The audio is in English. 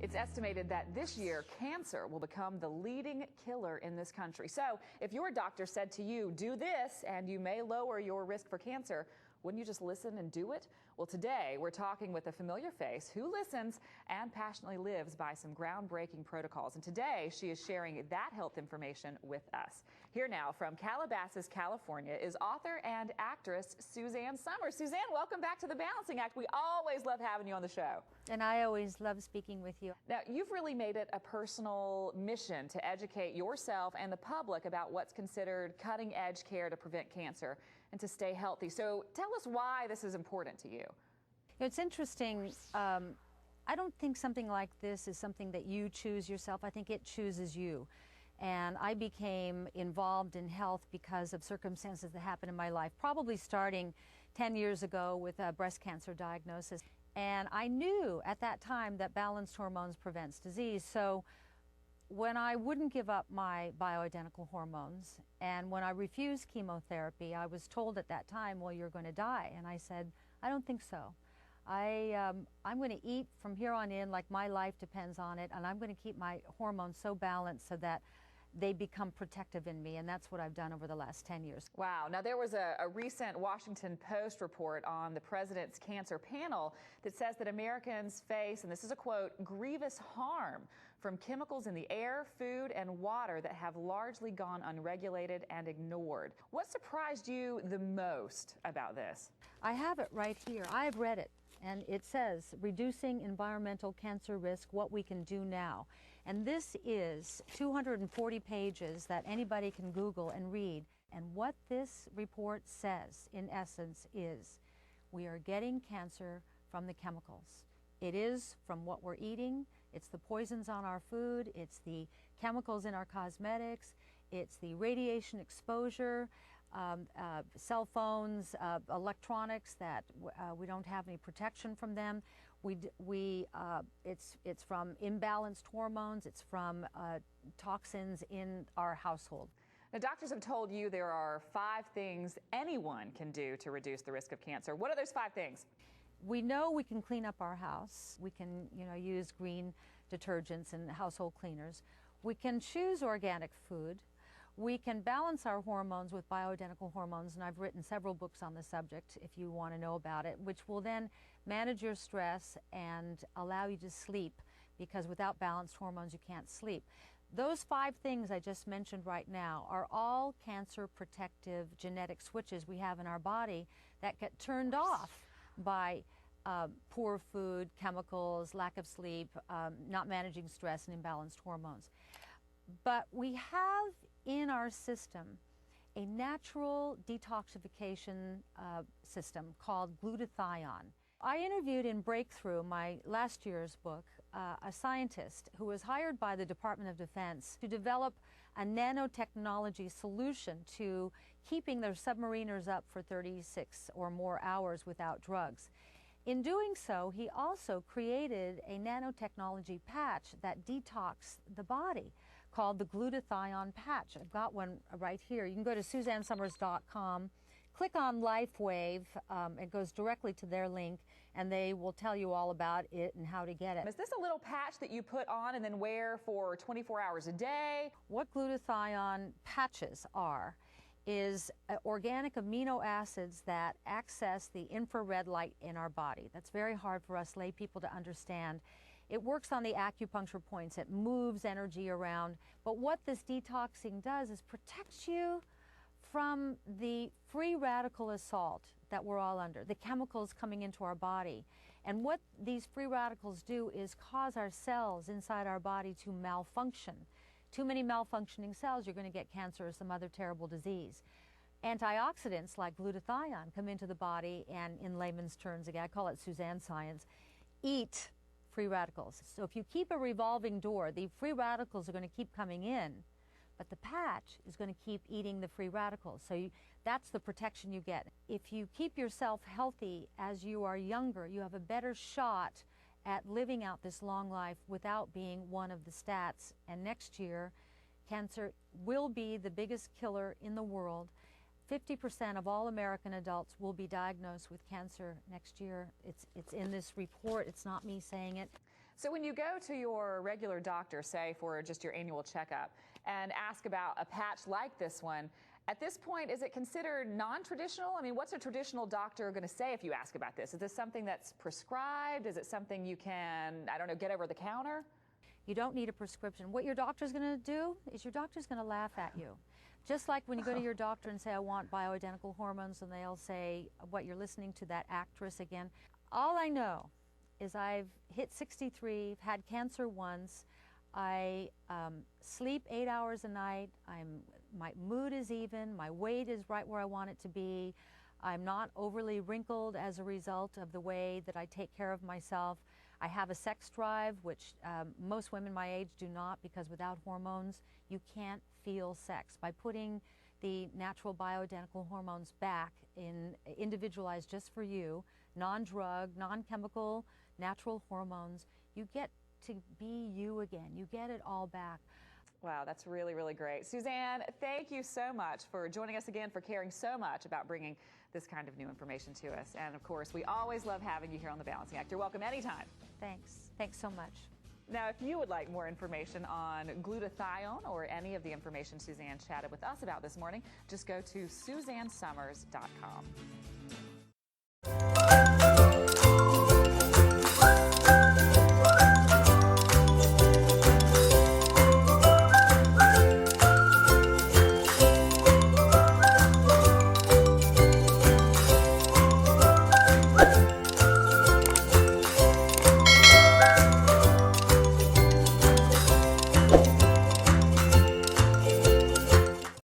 It's estimated that this year, cancer will become the leading killer in this country. So if your doctor said to you, do this and you may lower your risk for cancer, wouldn't you just listen and do it? Well, today we're talking with a familiar face who listens and passionately lives by some groundbreaking protocols. And today she is sharing that health information with us. Here now from Calabasas, California is author and actress Suzanne Summers. Suzanne, welcome back to The Balancing Act. We always love having you on the show. And I always love speaking with you. Now, you've really made it a personal mission to educate yourself and the public about what's considered cutting-edge care to prevent cancer and to stay healthy. So tell us why this is important to you. It's interesting. I don't think something like this is something that you choose yourself. I think it chooses you. And I became involved in health because of circumstances that happened in my life, probably starting 10 years ago with a breast cancer diagnosis. And I knew at that time that balanced hormones prevents disease. So when I wouldn't give up my bioidentical hormones and when I refused chemotherapy, I was told at that time, well, you're going to die. And I said, I don't think so. I'm going to eat from here on in like my life depends on it, and I'm going to keep my hormones so balanced so that they become protective in me, and that's what I've done over the last 10 years. Wow. Now, there was a recent Washington Post report on the president's cancer panel that says that Americans face, and this is a quote, grievous harm from chemicals in the air, food, and water that have largely gone unregulated and ignored. What surprised you the most about this? I have it right here. I have read it. And it says, reducing environmental cancer risk, what we can do now. And this is 240 pages that anybody can Google and read. And what this report says, in essence, is we are getting cancer from the chemicals. It is from what we're eating. It's the poisons on our food. It's the chemicals in our cosmetics. It's the radiation exposure. Cell phones, electronics that we don't have any protection from them. It's from imbalanced hormones. It's from toxins in our household. Now, doctors have told you there are 5 things anyone can do to reduce the risk of cancer. What are those 5 things? We know we can clean up our house. We can, use green detergents and household cleaners. We can choose organic food. We can balance our hormones with bioidentical hormones, and I've written several books on the subject if you want to know about it, which will then manage your stress and allow you to sleep, because without balanced hormones you can't sleep. Those 5 things I just mentioned right now are all cancer protective genetic switches we have in our body that get turned off by poor food, chemicals, lack of sleep, not managing stress, and imbalanced hormones. But we have in our system a natural detoxification system called glutathione. I interviewed in Breakthrough, my last year's book, a scientist who was hired by the Department of Defense to develop a nanotechnology solution to keeping their submariners up for 36 or more hours without drugs. In doing so, he also created a nanotechnology patch that detoxed the body called the Glutathione Patch. I've got one right here. You can go to SuzanneSummers.com, click on LifeWave. It goes directly to their link, and they will tell you all about it and how to get it. Is this a little patch that you put on and then wear for 24 hours a day? What glutathione patches are is organic amino acids that access the infrared light in our body. That's very hard for us lay people to understand. It works on the acupuncture points. It moves energy around. But what this detoxing does is protects you from the free radical assault that we're all under, the chemicals coming into our body. And what these free radicals do is cause our cells inside our body to malfunction. Too many malfunctioning cells, you're going to get cancer or some other terrible disease. Antioxidants like glutathione come into the body and, in layman's terms, again, I call it Suzanne science, eat free radicals. So if you keep a revolving door, the free radicals are going to keep coming in, but the patch is going to keep eating the free radicals. So that's the protection you get. If you keep yourself healthy as you are younger, you have a better shot at living out this long life without being one of the stats. And next year, cancer will be the biggest killer in the world. 50% of all American adults will be diagnosed with cancer next year. It's in this report. It's not me saying it. So when you go to your regular doctor, say for just your annual checkup, and ask about a patch like this one, at this point, is it considered non-traditional? I mean, what's a traditional doctor going to say if you ask about this? Is this something that's prescribed? Is it something you can, I don't know, get over the counter? You don't need a prescription. What your doctor's going to do is your doctor's going to laugh at you. Just like when you go to your doctor and say, I want bioidentical hormones, and they'll say, what, you're listening to that actress again. All I know is I've hit 63, had cancer once, I sleep 8 hours a night, my mood is even, my weight is right where I want it to be, I'm not overly wrinkled as a result of the way that I take care of myself. I have a sex drive, which most women my age do not, because without hormones, you can't feel sex. By putting the natural bioidentical hormones back in individualized just for you, non-drug, non-chemical, natural hormones, you get to be you again. You get it all back. Wow, that's really, really great. Suzanne, thank you so much for joining us again, for caring so much about bringing this kind of new information to us. And of course, we always love having you here on The Balancing Act. You're welcome anytime. Thanks. Thanks so much. Now, if you would like more information on glutathione or any of the information Suzanne chatted with us about this morning, just go to SuzanneSummers.com.